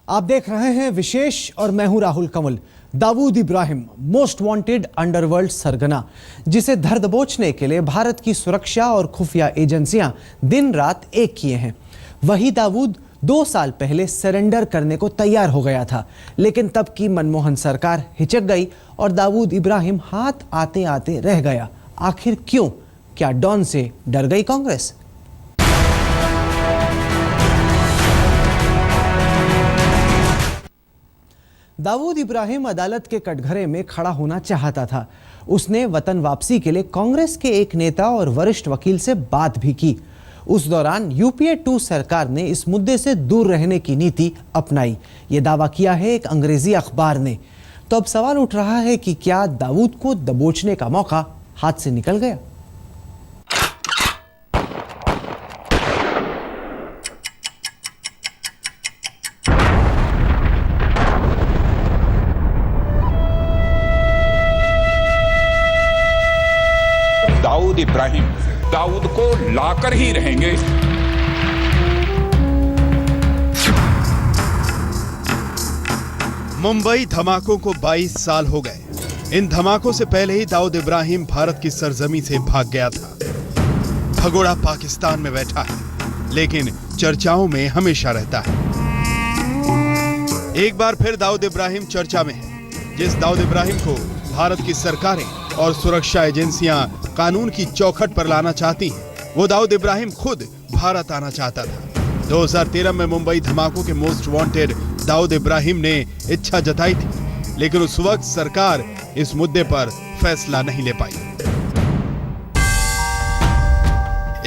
आप देख रहे हैं विशेष और मैं हूं Rahul Kanwal. Dawood Ibrahim most wanted underworld सरगना, जिसे धर दबोचने के लिए भारत की सुरक्षा और खुफिया एजेंसियां दिन रात एक किए हैं। वही दाऊद 2 साल पहले सरेंडर करने को तैयार हो गया था, लेकिन तब की मनमोहन सरकार हिचक गई और दाऊद इब्राहिम हाथ आते आते रह गया। आखिर क्यों? क्या डॉन से डर गई कांग्रेस? दाऊद इब्राहिम अदालत के कटघरे में खड़ा होना चाहता था। उसने वतन वापसी के लिए कांग्रेस के एक नेता और वरिष्ठ वकील से बात भी की। उस दौरान यूपीए 2 सरकार ने इस मुद्दे से दूर रहने की नीति अपनाई, ये दावा किया है एक अंग्रेजी अखबार ने। तो अब सवाल उठ रहा है कि क्या दाऊद को दबोचने का मौका हाथ से निकल गया? दाऊद इब्राहिम दाऊद को लाकर ही रहेंगे। मुंबई धमाकों को 22 साल हो गए। इन धमाकों से पहले ही दाऊद इब्राहिम भारत की सरजमी से भाग गया था। भगोड़ा पाकिस्तान में बैठा है, लेकिन चर्चाओं में हमेशा रहता है। एक बार फिर दाऊद इब्राहिम चर्चा में है। जिस दाऊद इब्राहिम को भारत की सरकारें और सुरक्षा एजेंसियां कानून की चौखट पर लाना चाहती हैं, वो दाऊद इब्राहिम खुद भारत आना चाहता था। 2013 में मुंबई धमाकों के मोस्ट वांटेड दाऊद इब्राहिम ने इच्छा जताई थी, लेकिन उस वक्त सरकार इस मुद्दे पर फैसला नहीं ले पाई।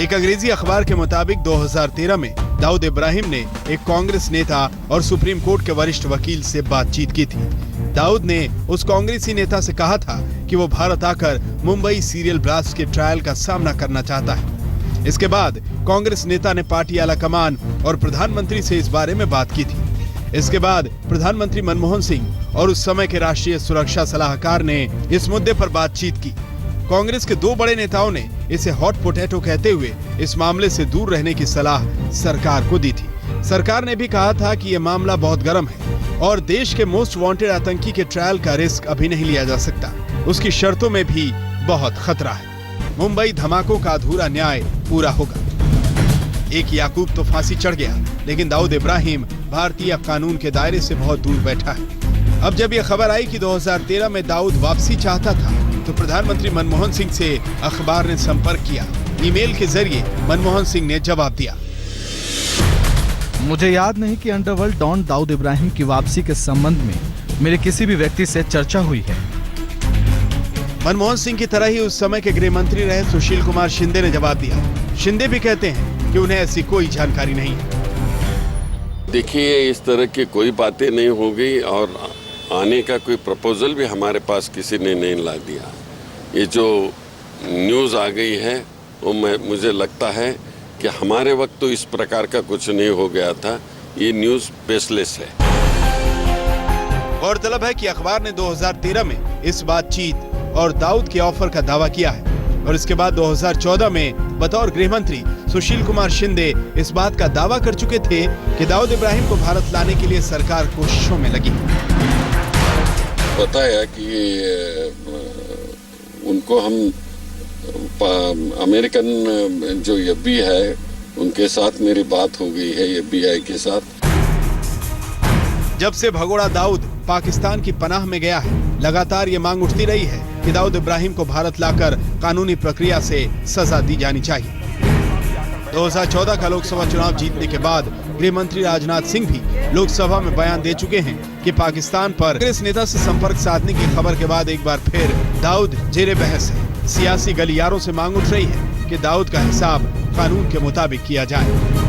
एक अंग्रेजी अखबार के मुताबिक 2013 में दाऊद इब्राहिम ने एक कांग्रेस नेता और सुप्रीम कोर्ट के वरिष्ठ वकील से बातचीत की थी। दाऊद ने उस कांग्रेसी नेता से कहा था कि वो भारत आकर मुंबई सीरियल ब्लास्ट के ट्रायल का सामना करना चाहता है। इसके बाद कांग्रेस नेता ने पार्टी आला कमान और प्रधानमंत्री से इस बारे में बात की थी। इसके बाद प्रधानमंत्री मनमोहन सिंह और उस समय के राष्ट्रीय सुरक्षा सलाहकार ने इस मुद्दे पर बातचीत की। कांग्रेस के 2 बड़े नेताओं ने इसे हॉट पोटैटो कहते हुए इस मामले से दूर रहने की सलाह सरकार को दी थी। सरकार ने भी कहा था कि यह मामला बहुत गर्म है और देश के मोस्ट वांटेड आतंकी के ट्रायल का रिस्क अभी नहीं लिया जा सकता। उसकी शर्तों में भी बहुत खतरा है। मुंबई धमाकों का अधूरा न्याय पूरा होगा। एक याकूब तो फांसी चढ़ गया, लेकिन दाऊद इब्राहिम भारतीय कानून के दायरे से बहुत दूर बैठा है। अब जब यह खबर आई कि 2013 में दाऊद वापसी चाहता था, तो प्रधानमंत्री मनमोहन सिंह से अखबार ने संपर्क किया। ईमेल के जरिए मनमोहन सिंह ने जवाब दिया। मुझे याद नहीं कि अंडरवर्ल्ड डॉन दाऊद इब्राहिम की वापसी के संबंध में मेरे किसी भी व्यक्ति से चर्चा हुई है। मनमोहन सिंह की तरह ही उस समय के गृह मंत्री रहे सुशील कुमार शिंदे ने जवाब दिया। शिंदे भी कहते हैं कि उन्हें ऐसी कोई जानकारी नहीं है। देखिए, इस तरह की कोई बातें नहीं हो गई और आने का कोई प्रपोजल भी हमारे पास किसी ने नहीं ला दिया। ये जो न्यूज़ आ गई है वो मुझे लगता है कि हमारे वक्त तो इस प्रकार का कुछ नहीं हो गया था। ये न्यूज़ बेसलेस है। गौरतलब है कि अखबार ने 2013 में इस बातचीत और दाऊद के ऑफर का दावा किया है और इसके बाद 2014 में बतौर गृह मंत्री सुशील कुमार शिंदे इस बात का दावा कर चुके थे कि दाऊद इब्राहिम को भारत लाने के लिए सरकार कोशिशों में लगी। बताया कि उनको हम अमेरिकन जो FBI है उनके साथ मेरी बात हो गई है, FBI के साथ। जब से भगोड़ा दाऊद पाकिस्तान की पनाह में गया है, लगातार ये मांग उठती रही है कि दाऊद इब्राहिम को भारत लाकर कानूनी प्रक्रिया से सजा दी जानी चाहिए। 2014 का लोकसभा चुनाव जीतने के बाद गृह मंत्री राजनाथ सिंह भी लोकसभा में बयान दे चुके हैं कि पाकिस्तान पर कांग्रेस नेता से संपर्क साधने की खबर के बाद एक बार फिर दाऊद जेरे बहस है। सियासी गलियारों से मांग उठ रही है कि दाऊद का हिसाब कानून के मुताबिक किया जाए।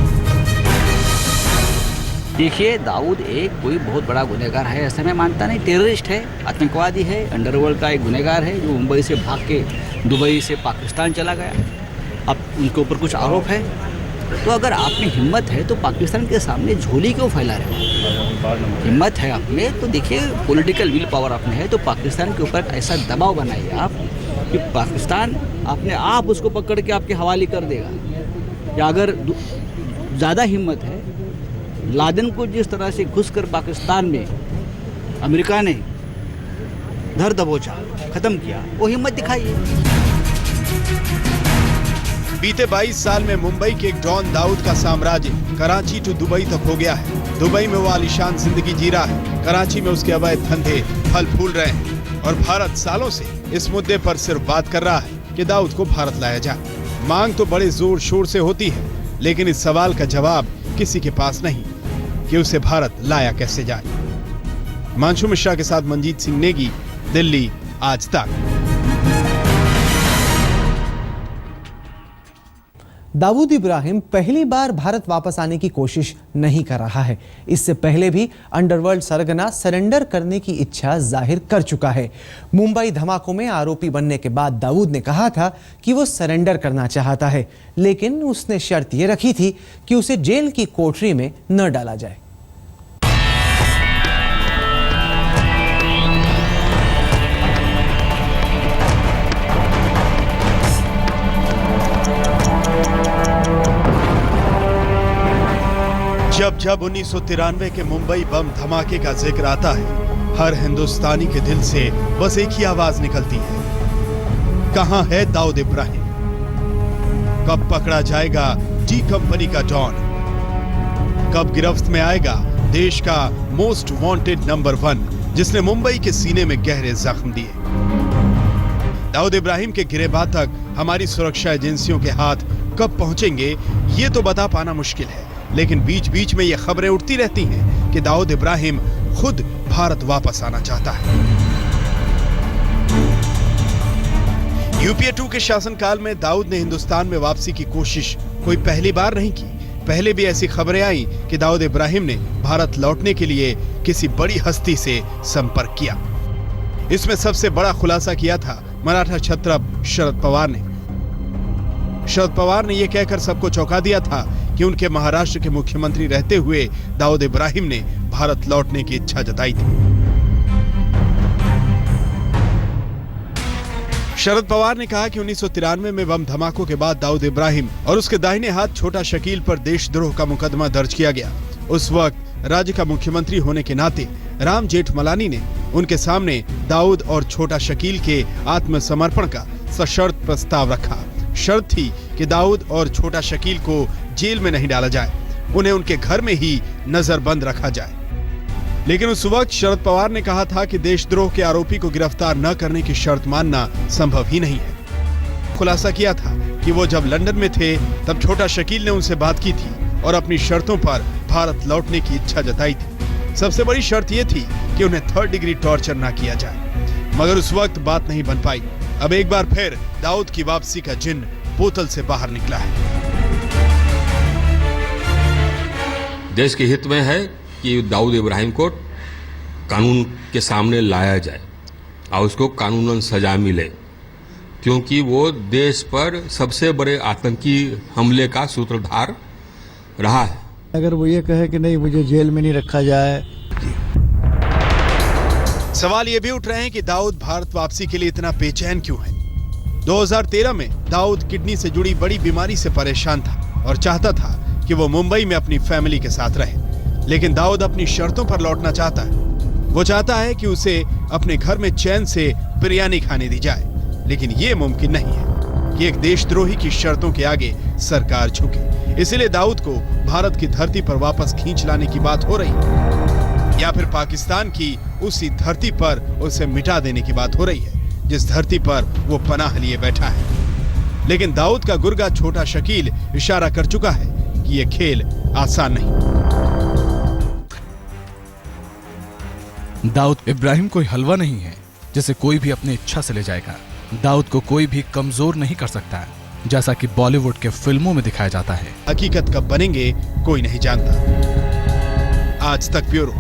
देखिए, दाऊद एक कोई बहुत बड़ा गुनहगार है ऐसा मैं मानता नहीं। टेररिस्ट है, आतंकवादी है, अंडरवर्ल्ड का एक गुनहगार है जो मुंबई से भाग के दुबई से पाकिस्तान चला गया। अब उनके ऊपर कुछ आरोप है, तो अगर आप में हिम्मत है तो पाकिस्तान के सामने झोली क्यों फैला रहे हो? हिम्मत है आप में तो देखिए, पॉलिटिकल विल पावर आप में है तो पाकिस्तान के ऊपर ऐसा दबाव बनाइए आप कि पाकिस्तान अपने आप उसको पकड़ के आपके हवाले कर देगा। या अगर ज़्यादा हिम्मत है, लादेन को जिस तरह से घुसकर पाकिस्तान में अमेरिका ने धर दबोचा, खत्म किया, वो हिम्मत दिखाई। बीते 22 साल में मुंबई के एक डॉन दाऊद का साम्राज्य कराची टू दुबई तक हो गया है। दुबई में वो आलीशान जिंदगी जी रहा है, कराची में उसके अवैध धंधे फल फूल रहे हैं और भारत सालों से इस मुद्दे पर सिर्फ बात कर रहा है कि दाऊद को भारत लाया जाए। मांग तो बड़े जोर शोर से होती है, लेकिन इस सवाल का जवाब किसी के पास नहीं कि उसे भारत लाया कैसे जाए। मांशु मिश्रा के साथ मंजीत सिंह नेगी, दिल्ली, आज तक। दाऊद इब्राहिम पहली बार भारत वापस आने की कोशिश नहीं कर रहा है। इससे पहले भी अंडरवर्ल्ड सरगना सरेंडर करने की इच्छा जाहिर कर चुका है। मुंबई धमाकों में आरोपी बनने के बाद दाऊद ने कहा था कि वो सरेंडर करना चाहता है, लेकिन उसने शर्त ये रखी थी कि उसे जेल की कोठरी में न डाला जाए। जब जब 1993 के मुंबई बम धमाके का जिक्र आता है, हर हिंदुस्तानी के दिल से बस एक ही आवाज निकलती है, कहां है दाऊद इब्राहिम? कब पकड़ा जाएगा डी कंपनी का डॉन? कब गिरफ्त में आएगा देश का मोस्ट वांटेड नंबर 1, जिसने मुंबई के सीने में गहरे जख्म दिए? दाऊद इब्राहिम के गिरेबान तक हमारी सुरक्षा एजेंसियों के हाथ कब पहुंचेंगे, ये तो बता पाना मुश्किल है। लेकिन बीच बीच में ये खबरें उठती रहती हैं कि दाऊद इब्राहिम खुद भारत वापस आना चाहता है। यूपीए 2 के शासनकाल में दाऊद ने हिंदुस्तान में वापसी की कोशिश कोई पहली बार नहीं की। पहले भी ऐसी खबरें आई कि दाऊद इब्राहिम ने भारत लौटने के लिए किसी बड़ी हस्ती से संपर्क किया। इसमें सबसे बड़ा खुलासा किया था मराठा क्षत्रप शरद पवार ने। शरद पवार ने यह कहकर सबको चौंका दिया था कि उनके महाराष्ट्र के मुख्यमंत्री रहते हुए दाऊद इब्राहिम ने भारत लौटने की इच्छा जताई थी। शरद पवार ने कहा कि 1993 में बम धमाकों के बाद दाऊद इब्राहिम और उसके दाहिने हाथ छोटा शकील पर देशद्रोह का मुकदमा दर्ज किया गया। उस वक्त राज्य का मुख्यमंत्री होने के नाते राम जेठमलानी ने उनके सामने दाऊद और छोटा शकील के आत्मसमर्पण का सशर्त प्रस्ताव रखा। शर्त थी कि दाऊद और छोटा शकील को जेल में नहीं डाला जाए, उन्हें उनके घर में ही नजरबंद रखा जाए। लेकिन उस वक्त शरद पवार ने कहा था कि देशद्रोह के आरोपी को गिरफ्तार न करने की शर्त मानना संभव ही नहीं है। खुलासा किया था कि वो जब लंदन में थे तब छोटा शकील ने उनसे बात की थी और अपनी शर्तों पर भारत लौटने की इच्छा जताई थी। सबसे बड़ी शर्त यह थी कि उन्हें 3rd डिग्री टॉर्चर न किया जाए, मगर उस वक्त बात नहीं बन पाई। अब एक बार फिर दाऊद की वापसी का जिन बोतल से बाहर निकला है। देश के हित में है कि दाऊद इब्राहिम को कानून के सामने लाया जाए और उसको कानूनन सजा मिले, क्योंकि वो देश पर सबसे बड़े आतंकी हमले का सूत्रधार रहा है। अगर वो ये कहे कि नहीं मुझे जेल में नहीं रखा जाए। सवाल ये भी उठ रहे हैं कि दाऊद भारत वापसी के लिए इतना बेचैन क्यों है। 2013 में दाऊद किडनी से जुड़ी बड़ी बीमारी से परेशान था और चाहता था कि वो मुंबई में अपनी फैमिली के साथ रहे। लेकिन दाऊद अपनी शर्तों पर लौटना चाहता है। वो चाहता है कि उसे अपने घर में चैन से बिरयानी खाने दी जाए, लेकिन ये मुमकिन नहीं है कि एक देशद्रोही की शर्तों के आगे सरकार झुके। इसलिए दाऊद को भारत की धरती पर वापस खींच लाने की बात हो रही है, या फिर पाकिस्तान की उसी धरती पर उसे मिटा देने की बात हो रही है जिस धरती पर वो पनाह लिए बैठा है। लेकिन दाऊद का गुर्गा छोटा शकील इशारा कर चुका है कि ये खेल आसान नहीं। दाऊद इब्राहिम कोई हलवा नहीं है जिसे कोई भी अपनी इच्छा से ले जाएगा। दाऊद को कोई भी कमजोर नहीं कर सकता, जैसा कि बॉलीवुड के फिल्मों में दिखाया जाता है। हकीकत कब बनेंगे कोई नहीं जानता। आज तक ब्यूरो।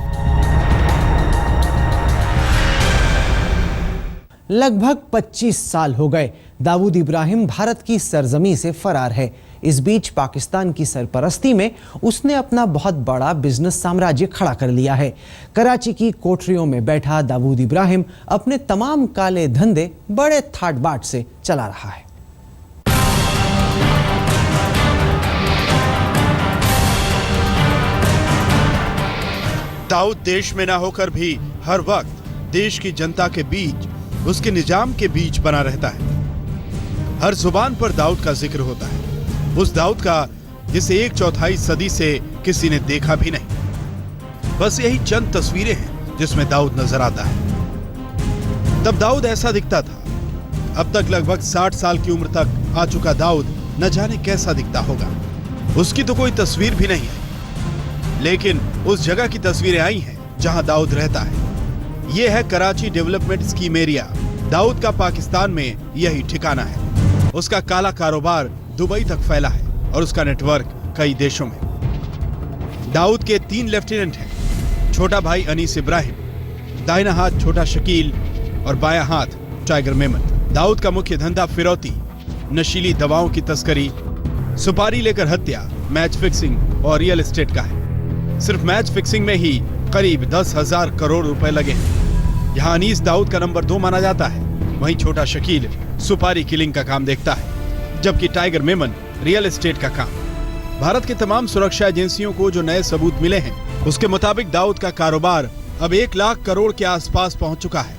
लगभग 25 साल हो गए दाऊद इब्राहिम भारत की सरजमी से फरार है। इस बीच पाकिस्तान की सरपरस्ती में उसने अपना बहुत बड़ा बिजनेस साम्राज्य खड़ा कर लिया है। कराची की कोठरियों में बैठा दाऊद इब्राहिम अपने तमाम काले धंधे बड़े ठाट बाट से चला रहा है। दाऊद देश में ना होकर भी हर वक्त देश की जनता के बीच, उसके निजाम के बीच बना रहता है। हर जुबान पर दाऊद का जिक्र होता है, उस दाऊद का जिसे 1/4 सदी से किसी ने देखा भी नहीं। बस यही चंद तस्वीरें हैं जिसमें दाऊद नजर आता है। तब दाऊद ऐसा दिखता था। अब तक लगभग 60 साल की उम्र तक आ चुका दाऊद न जाने कैसा दिखता होगा। उसकी तो कोई तस्वीर भी नहीं है, लेकिन उस जगह की तस्वीरें आई हैं जहां दाऊद रहता है। यह है Karachi development scheme area. Dawood का पाकिस्तान में यही ठिकाना है। उसका काला कारोबार दुबई तक फैला है और उसका नेटवर्क कई देशों में। दाऊद के 3 लेफ्टिनेंट हैं, छोटा भाई अनीस इब्राहिम, दाहिना हाथ छोटा शकील और बायां हाथ टाइगर मेमन। दाऊद का मुख्य धंधा फिरौती, नशीली दवाओं की तस्करी, सुपारी लेकर हत्या, मैच फिक्सिंग और रियल एस्टेट का है। सिर्फ मैच फिक्सिंग में ही करीब 10,000 करोड़ रुपए लगे हैं। यहाँ अनीस दाऊद का नंबर 2 माना जाता है। वहीं छोटा शकील सुपारी किलिंग का काम देखता है, जबकि टाइगर मेमन रियल एस्टेट का काम। भारत की तमाम सुरक्षा एजेंसियों को जो नए सबूत मिले हैं, उसके मुताबिक दाऊद का कारोबार अब 1 लाख करोड़ के आसपास पहुंच चुका है।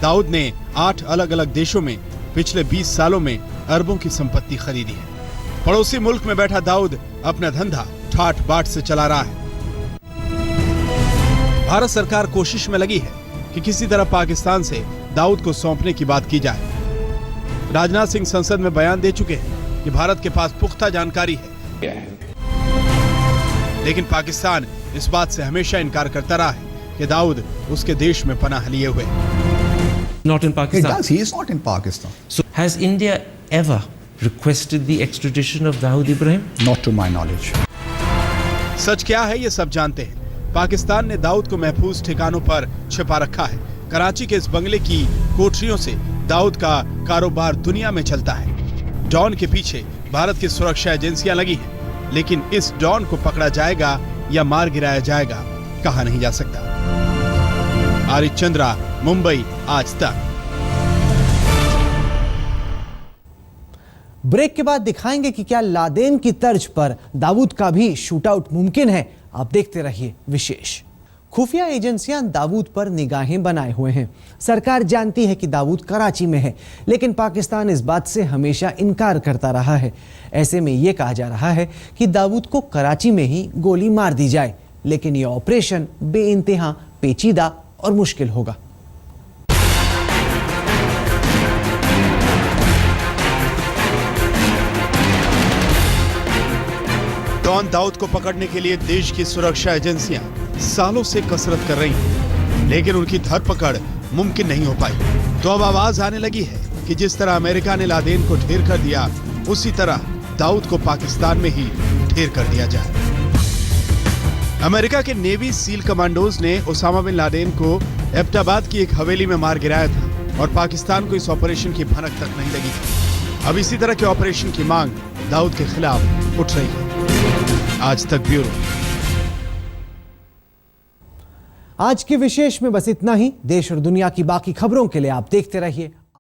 दाऊद ने 8 अलग अलग देशों में पिछले 20 सालों में अरबों की संपत्ति खरीदी है। पड़ोसी मुल्क में बैठा दाऊद अपना धंधा ठाट बाट से चला रहा है। भारत सरकार कोशिश में लगी है कि किसी तरह पाकिस्तान से दाऊद को सौंपने की बात की जाए। राजनाथ सिंह संसद में बयान दे चुके हैं कि भारत के पास पुख्ता जानकारी है, लेकिन पाकिस्तान इस बात से हमेशा इनकार करता रहा है कि दाऊद उसके देश में पनाह लिए हुए है। Not in Pakistan. He does. He is not in Pakistan. So, has India ever requested the extradition of Dawood Ibrahim? Not to my knowledge. सच क्या है ये सब जानते हैं। पाकिस्तान ने दाऊद को महफूज ठिकानों पर छिपा रखा है। कराची के इस बंगले की कोठरियों से दाऊद का कारोबार दुनिया में चलता है। डॉन के पीछे भारत की सुरक्षा एजेंसियां लगी हैं, लेकिन इस डॉन को पकड़ा जाएगा या मार गिराया जाएगा, कहा नहीं जा सकता। आरिफ चंद्रा, मुंबई, आज तक। ब्रेक के बाद दिखाएंगे कि क्या लादेन की तर्ज पर दाऊद का भी शूटआउट मुमकिन है। आप देखते रहिए विशेष। खुफिया एजेंसियां दाऊद पर निगाहें बनाए हुए हैं। सरकार जानती है कि दाऊद कराची में है, लेकिन पाकिस्तान इस बात से हमेशा इनकार करता रहा है। ऐसे में यह कहा जा रहा है कि दाऊद को कराची में ही गोली मार दी जाए, लेकिन यह ऑपरेशन बेइंतहा पेचीदा और मुश्किल होगा। डॉन दाऊद को पकड़ने के लिए देश की सुरक्षा एजेंसियां सालों से कसरत कर रही हैं, लेकिन उनकी धरपकड़ मुमकिन नहीं हो पाई। तो अब आवाज आने लगी है कि जिस तरह अमेरिका ने लादेन को ढेर कर दिया, उसी तरह दाऊद को पाकिस्तान में ही ढेर कर दिया जाए। अमेरिका के नेवी सील कमांडोज ने ओसामा बिन लादेन को एबटाबाद की एक हवेली में मार गिराया था और पाकिस्तान को इस ऑपरेशन की भनक तक नहीं लगी थी। अब इसी तरह के ऑपरेशन की मांग दाऊद के खिलाफ उठ रही है। आज तक ब्यूरो। आज के विशेष में बस इतना ही। देश और दुनिया की बाकी खबरों के लिए आप देखते रहिए